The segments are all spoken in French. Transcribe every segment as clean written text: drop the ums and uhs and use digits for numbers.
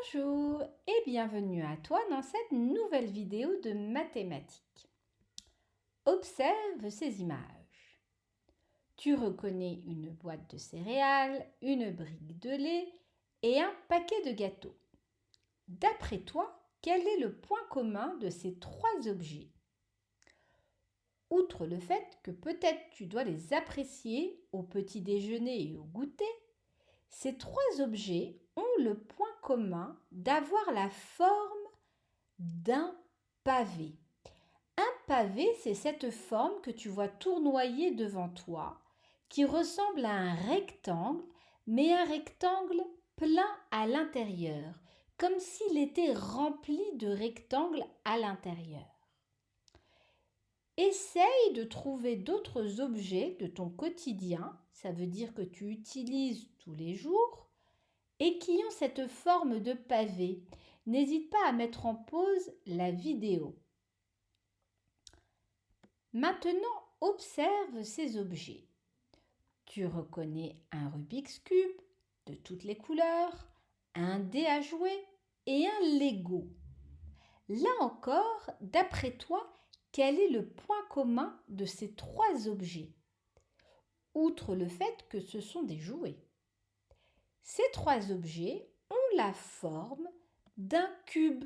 Bonjour et bienvenue à toi dans cette nouvelle vidéo de mathématiques. Observe ces images. Tu reconnais une boîte de céréales, une brique de lait et un paquet de gâteaux. D'après toi, quel est le point commun de ces trois objets? Outre le fait que peut-être tu dois les apprécier au petit déjeuner et au goûter, ces trois objets ont le point commun d'avoir la forme d'un pavé. Un pavé, c'est cette forme que tu vois tournoyer devant toi, qui ressemble à un rectangle, mais un rectangle plein à l'intérieur, comme s'il était rempli de rectangles à l'intérieur. Essaye de trouver d'autres objets de ton quotidien, ça veut dire que tu utilises tous les jours, et qui ont cette forme de pavé. N'hésite pas à mettre en pause la vidéo. Maintenant, observe ces objets. Tu reconnais un Rubik's Cube de toutes les couleurs, un dé à jouer et un Lego. Là encore, d'après toi, quel est le point commun de ces trois objets? Outre le fait que ce sont des jouets. Ces trois objets ont la forme d'un cube.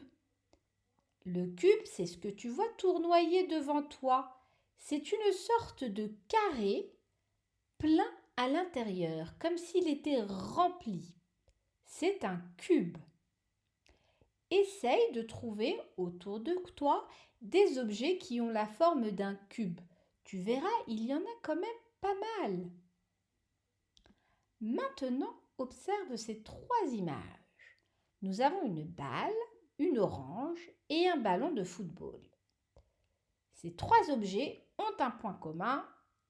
Le cube, c'est ce que tu vois tournoyer devant toi. C'est une sorte de carré plein à l'intérieur, comme s'il était rempli. C'est un cube. Essaye de trouver autour de toi des objets qui ont la forme d'un cube. Tu verras, il y en a quand même pas mal. Maintenant, observe ces trois images. Nous avons une balle, une orange et un ballon de football. Ces trois objets ont un point commun.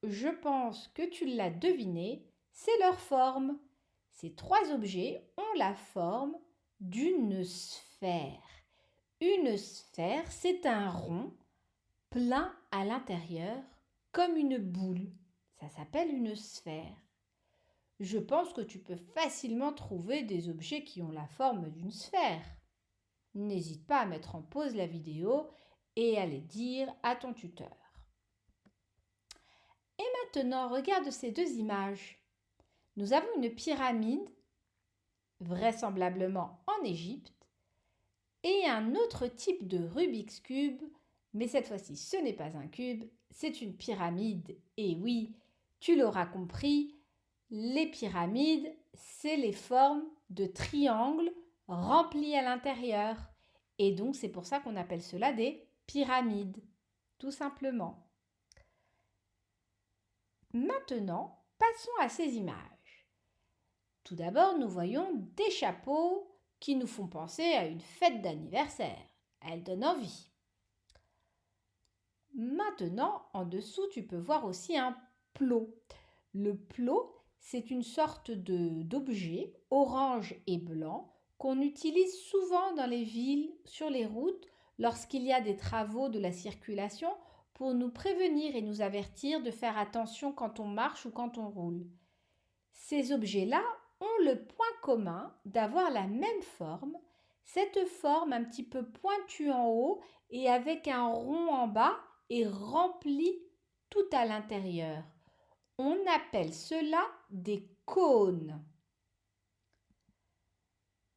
Je pense que tu l'as deviné, c'est leur forme. Ces trois objets ont la forme d'une sphère. Une sphère, c'est un rond plein à l'intérieur, comme une boule. Ça s'appelle une sphère. Je pense que tu peux facilement trouver des objets qui ont la forme d'une sphère. N'hésite pas à mettre en pause la vidéo et à les dire à ton tuteur. Et maintenant, regarde ces deux images. Nous avons une pyramide, vraisemblablement en Égypte, et un autre type de Rubik's Cube, mais cette fois-ci ce n'est pas un cube, c'est une pyramide. Et oui, tu l'auras compris, les pyramides, c'est les formes de triangles remplis à l'intérieur. Et donc c'est pour ça qu'on appelle cela des pyramides, tout simplement. Maintenant, passons à ces images. Tout d'abord, nous voyons des chapeaux qui nous font penser à une fête d'anniversaire. Elles donnent envie. Maintenant, en dessous, tu peux voir aussi un plot. Le plot, c'est une sorte d'objet orange et blanc qu'on utilise souvent dans les villes, sur les routes, lorsqu'il y a des travaux de la circulation pour nous prévenir et nous avertir de faire attention quand on marche ou quand on roule. Ces objets-là ont le point commun d'avoir la même forme, cette forme un petit peu pointue en haut et avec un rond en bas et rempli tout à l'intérieur. On appelle cela des cônes.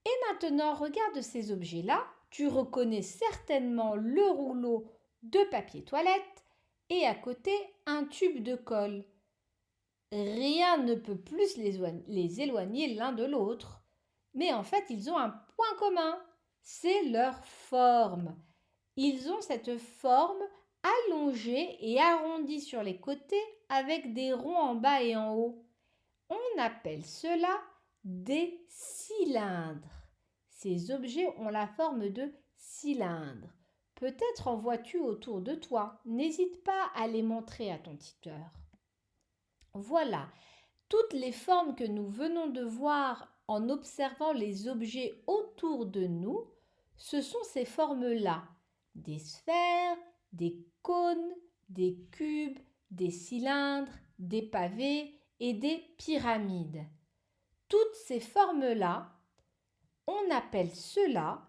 Et maintenant, regarde ces objets-là. Tu reconnais certainement le rouleau de papier toilette et à côté un tube de colle. Rien ne peut plus les éloigner l'un de l'autre. Mais en fait, ils ont un point commun, c'est leur forme. Ils ont cette forme allongée et arrondie sur les côtés avec des ronds en bas et en haut. On appelle cela des cylindres. Ces objets ont la forme de cylindres. Peut-être en vois-tu autour de toi. N'hésite pas à les montrer à ton tuteur. Voilà, toutes les formes que nous venons de voir en observant les objets autour de nous, ce sont ces formes-là. Des sphères, des cônes, des cubes, des cylindres, des pavés et des pyramides. Toutes ces formes-là, on On appelle cela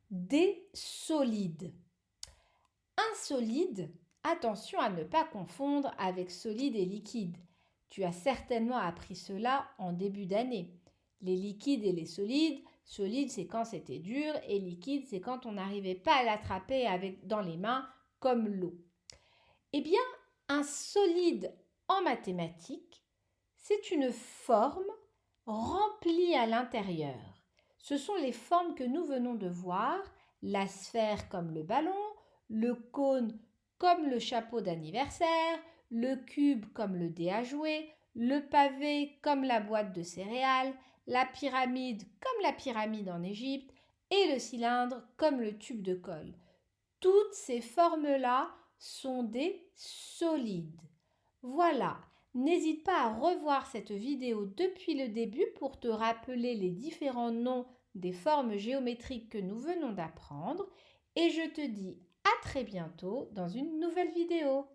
des solides. Un solide, attention à ne pas confondre avec solide et liquide. Tu as certainement appris cela en début d'année. Les liquides et les solides, solide c'est quand c'était dur et liquide c'est quand on n'arrivait pas à l'attraper dans les mains comme l'eau. Eh bien, un solide en mathématiques, c'est une forme remplie à l'intérieur. Ce sont les formes que nous venons de voir, la sphère comme le ballon, le cône comme le chapeau d'anniversaire, le cube comme le dé à jouer, le pavé comme la boîte de céréales, la pyramide comme la pyramide en Égypte et le cylindre comme le tube de colle. Toutes ces formes-là sont des solides. Voilà, n'hésite pas à revoir cette vidéo depuis le début pour te rappeler les différents noms des formes géométriques que nous venons d'apprendre et je te dis à très bientôt dans une nouvelle vidéo.